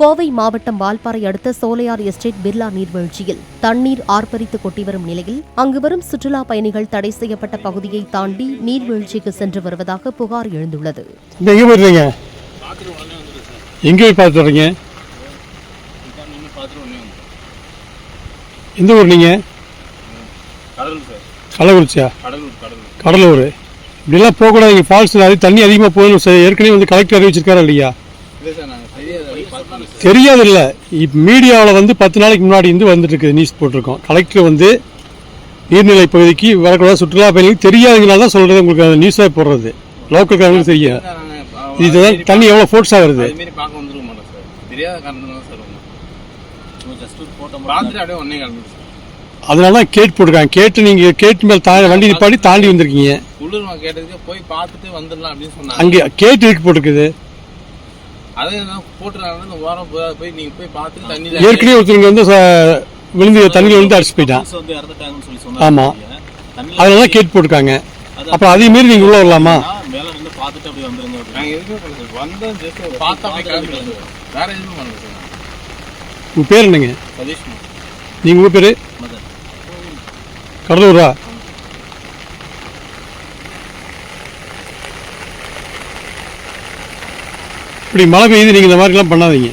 கோவை மாவட்டம் வால்பாறை அடுத்த சோலையார் எஸ்டேட் பிர்லா நீர்வீழ்ச்சியில் தண்ணீர் ஆர்ப்பரித்து கொட்டி வரும் நிலையில் அங்கு வரும் சுற்றுலா பயணிகள் தடை செய்யப்பட்ட பகுதியை தாண்டி நீர்வீழ்ச்சிக்கு சென்று வருவதாக புகார் எழுந்துள்ளது. எந்த ஊர் நீங்க? கள்ளக்குறிச்சியா? கடலூர். இப்படிலாம் போகக்கூடாது. ஃபால்ஸ் தண்ணி அதிகமாக போகணும். ஏற்கனவே வந்து கலெக்டர் அறிவிச்சிருக்காரா இல்லையா? தெரியாது இல்லை. மீடியாவில் 10 நாளைக்கு முன்னாடி வந்துட்டு இருக்கு, நியூஸ் போட்டிருக்கோம். கலெக்டர் நீர்நிலை பகுதிக்கு வரக்கூடாது, சுற்றுலா பயணிகளுக்கு தெரியாதுங்கனால தான் சொல்றது. உங்களுக்கு அந்த நியூஸாக போடுறது லோக்கல்காரங்களுக்கு தெரியும். இதுதான் தண்ணி எவ்வளோ ஃபோர்ஸாக வருது. அதனால தான் கேட் போட்டிருக்காங்க. கேட்டு நீங்கள் கேட்டு மேலே வண்டி நிப்பாடி தாண்டி வந்திருக்கீங்க. அங்கே கேட்டு இருக்கு போட்டிருக்குது. ஏற்கனவே ஒருத்தருங்க விழுந்து தண்ணியில் விழுந்து அடிச்சு போயிட்டான். ஆமா, அதனால கேட் போட்டிருக்காங்க. அப்புறம் அதே மாரி நீங்க உள்ள வரலாமா? உங்க பேர் என்னங்க? நீங்க உங்க பேரு? கடலூரா? இப்படி மழை பெய்யுது, நீங்க இந்த மாதிரிலாம் பண்ணாதீங்க.